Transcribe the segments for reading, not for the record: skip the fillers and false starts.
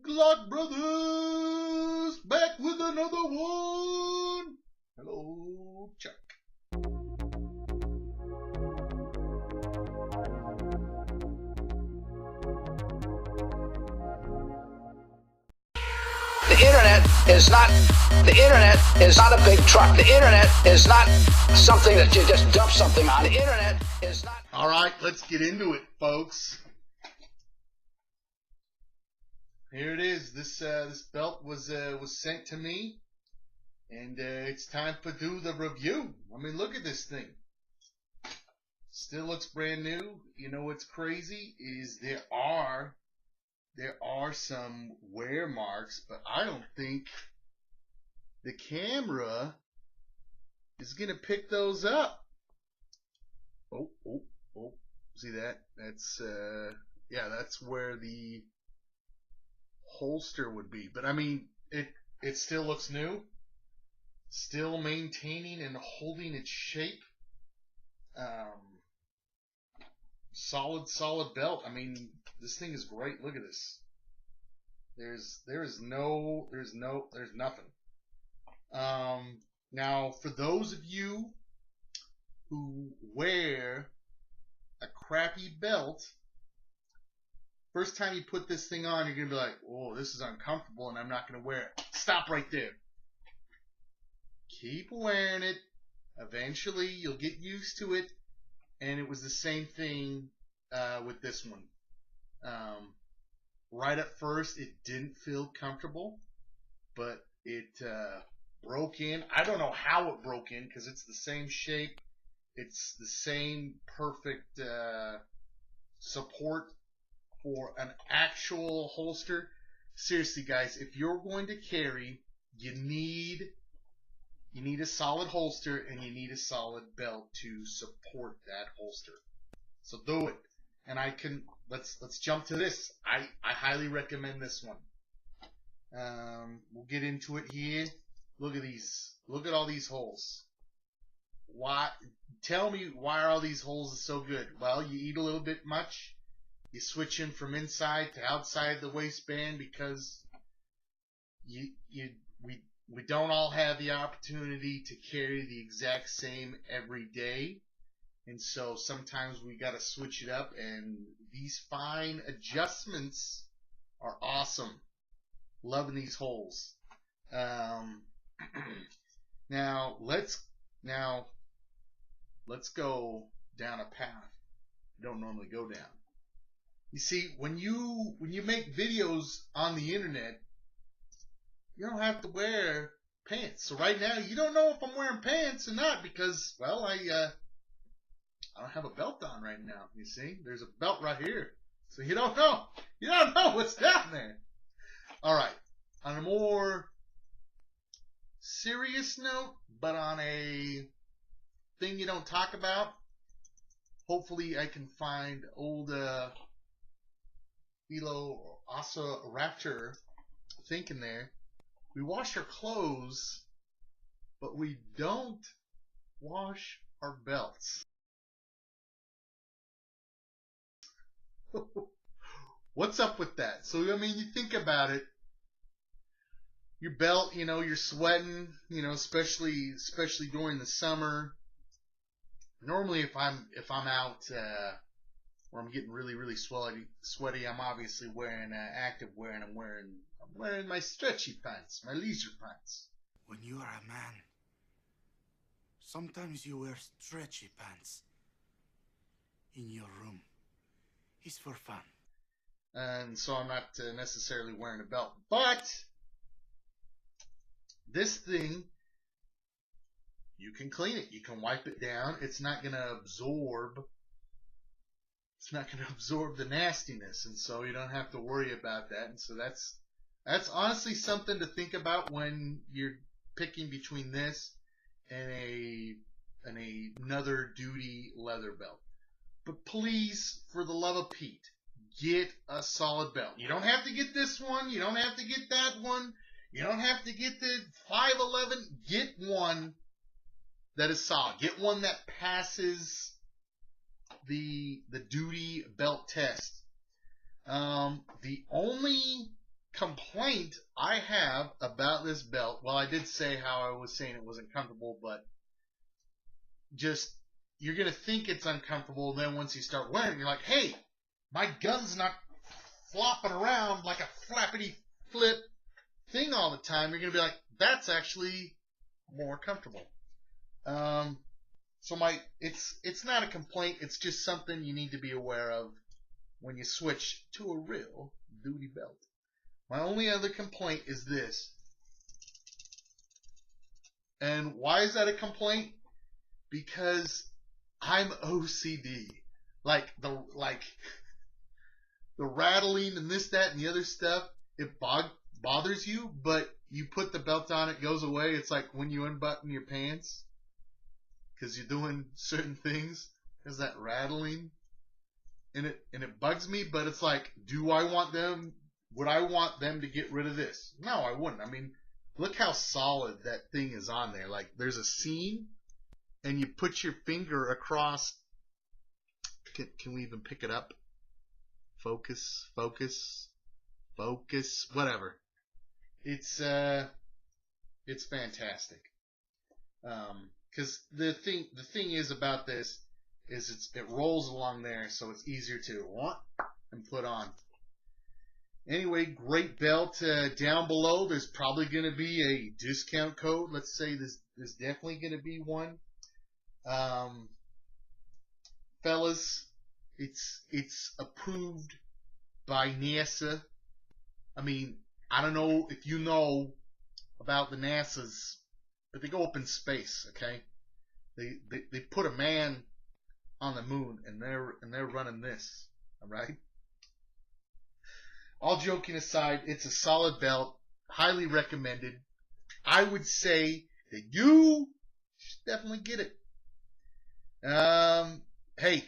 Glock Brothers, back with another one. Hello, Chuck. The internet is not a big truck. The internet is not something that you just dump something on. The internet is not. All right, let's get into it, folks. Here it is. This belt was sent to me, and it's time to do the review. I mean, look at this thing. Still looks brand new. You know what's crazy is there are some wear marks, but I don't think the camera is gonna pick those up. Oh! See that? That's yeah, that's where the holster would be. But I mean, it still looks new, still maintaining and holding its shape. Solid belt. I mean, this thing is great. Look at this. There's nothing. Now, for those of you who wear a crappy belt, first time you put this thing on, you're gonna be like, "Oh, this is uncomfortable, and I'm not gonna wear it." Stop right there. Keep wearing it. Eventually, you'll get used to it. And it was the same thing with this one. Right at first, it didn't feel comfortable, but it broke in. I don't know how it broke in because it's the same shape. It's the same perfect support for an actual holster. Seriously, guys, if you're going to carry, you need a solid holster and you need a solid belt to support that holster. So do it. And let's jump to this. I highly recommend this one. We'll get into it here. Look at these. Look at all these holes. Tell me why are all these holes so good? Well, you eat a little bit much. You switch in from inside to outside the waistband because we don't all have the opportunity to carry the exact same every day. And so sometimes we got to switch it up, and these fine adjustments are awesome. Loving these holes. Now let's go down a path you don't normally go down. You see, when you make videos on the internet, you don't have to wear pants. So right now, you don't know if I'm wearing pants or not because, well, I don't have a belt on right now. You see, there's a belt right here, so you don't know. You don't know what's down there. All right, on a more serious note, but on a thing you don't talk about. Hopefully, I can find old Philo Asa Raptor thinking there. We wash our clothes, but we don't wash our belts. What's up with that? So, I mean, you think about it. Your belt, you know, you're sweating, you know, especially during the summer. Normally, if I'm out where I'm getting really sweaty, I'm obviously wearing active wear, and I'm wearing my stretchy pants, my leisure pants. When you are a man, sometimes you wear stretchy pants in your room. It's for fun. And so I'm not necessarily wearing a belt. But this thing, you can clean it. You can wipe it down. It's not going to absorb the nastiness, and so you don't have to worry about that. And so that's honestly something to think about when you're picking between this and another duty leather belt. But please, for the love of Pete, get a solid belt. You don't have to get this one. You don't have to get that one. You don't have to get the 511. Get one that is solid. Get one that passes the duty belt test. The only complaint complaint I have about this belt, well, I did say how I was saying it wasn't comfortable, but just, you're going to think it's uncomfortable, and then once you start wearing it, you're like, hey, my gun's not flopping around like a flappity flip thing all the time. You're going to be like, that's actually more comfortable. So it's not a complaint, it's just something you need to be aware of when you switch to a real duty belt. My only other complaint is this. And why is that a complaint? Because I'm OCD. Like the rattling and this, that, and the other stuff, it bothers you, but you put the belt on, it goes away. It's like when you unbutton your pants because you're doing certain things. There's that rattling, and it bugs me. But it's like, would I want them to get rid of this? No, I wouldn't. I mean, look how solid that thing is on there. Like, there's a seam, and you put your finger across. Can we even pick it up? Focus, whatever. It's fantastic. Because the thing is about this is it rolls along there, so it's easier to want and put on. Anyway, great belt. Down below, there's probably going to be a discount code. Let's say there's definitely going to be one. Fellas, it's approved by NASA. I mean, I don't know if you know about the NASA's, but they go up in space, okay? They put a man on the moon, and they're running this, all right? All joking aside, it's a solid belt, highly recommended. I would say that you should definitely get it. Hey,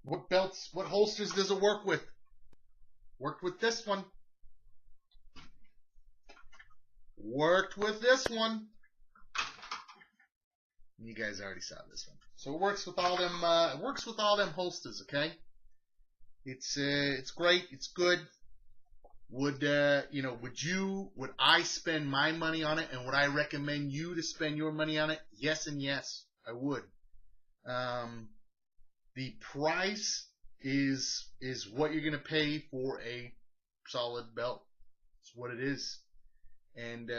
what holsters does it work with? Worked with this one. Worked with this one. You guys already saw this one. So it works with all them. It works with all them holsters. Okay. It's great. It's good. Would I spend my money on it, and would I recommend you to spend your money on it? Yes and yes, I would. The price is what you're gonna pay for a solid belt. It's what it is. And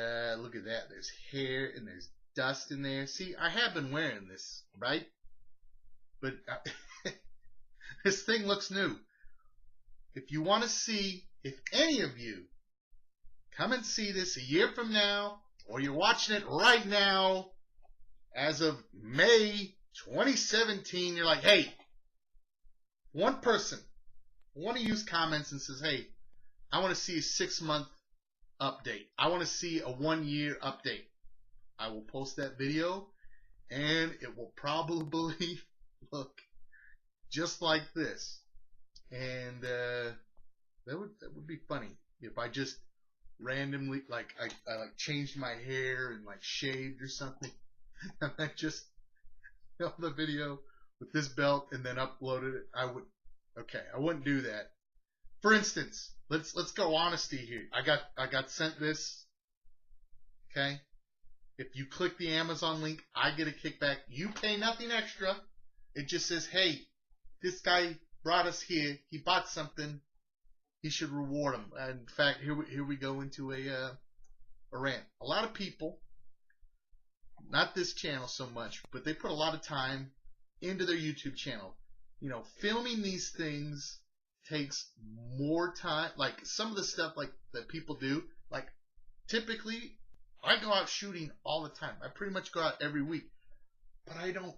look at that. There's hair and there's dust in there. See, I have been wearing this, right? But this thing looks new. If you want to see, if any of you come and see this a year from now, or you're watching it right now, as of May 2017, you're like, hey, one person, one of you's comments and says, hey, I want to see a 6-month update. I want to see a 1-year update. I will post that video, and it will probably look just like this. And that would be funny if I just randomly I changed my hair and shaved or something, and I just filmed the video with this belt and then uploaded it. I wouldn't do that. For instance, let's go honesty here. I got sent this. Okay? If you click the Amazon link, I get a kickback. You pay nothing extra. It just says, hey, this guy brought us here. He bought something. He should reward him. And in fact, here we go into a rant. A lot of people, not this channel so much, but they put a lot of time into their YouTube channel. Filming these things takes more time. Like some of the stuff that people do, typically I go out shooting all the time. I pretty much go out every week. But I don't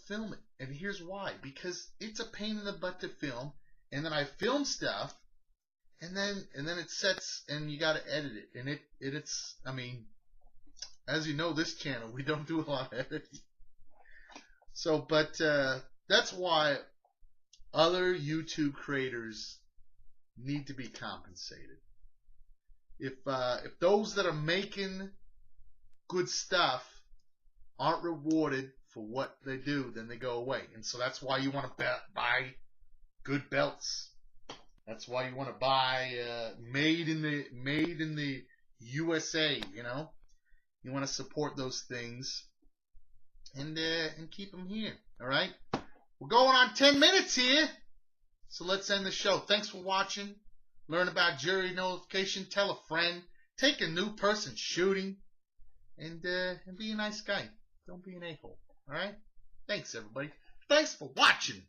film it. And here's why. Because it's a pain in the butt to film. And then I film stuff, and then it sets, and you gotta edit it. And it's I mean, as you know, this channel, we don't do a lot of editing. So, but that's why other YouTube creators need to be compensated. If those that are making good stuff aren't rewarded for what they do, then they go away. And so that's why you want to buy good belts. That's why you want to buy made in the USA. You know, you want to support those things and keep them here. All right, we're going on 10 minutes here, so let's end the show. Thanks for watching. Learn about jury nullification. Tell a friend. Take a new person shooting, and be a nice guy. Don't be an a-hole. All right. Thanks, everybody. Thanks for watching.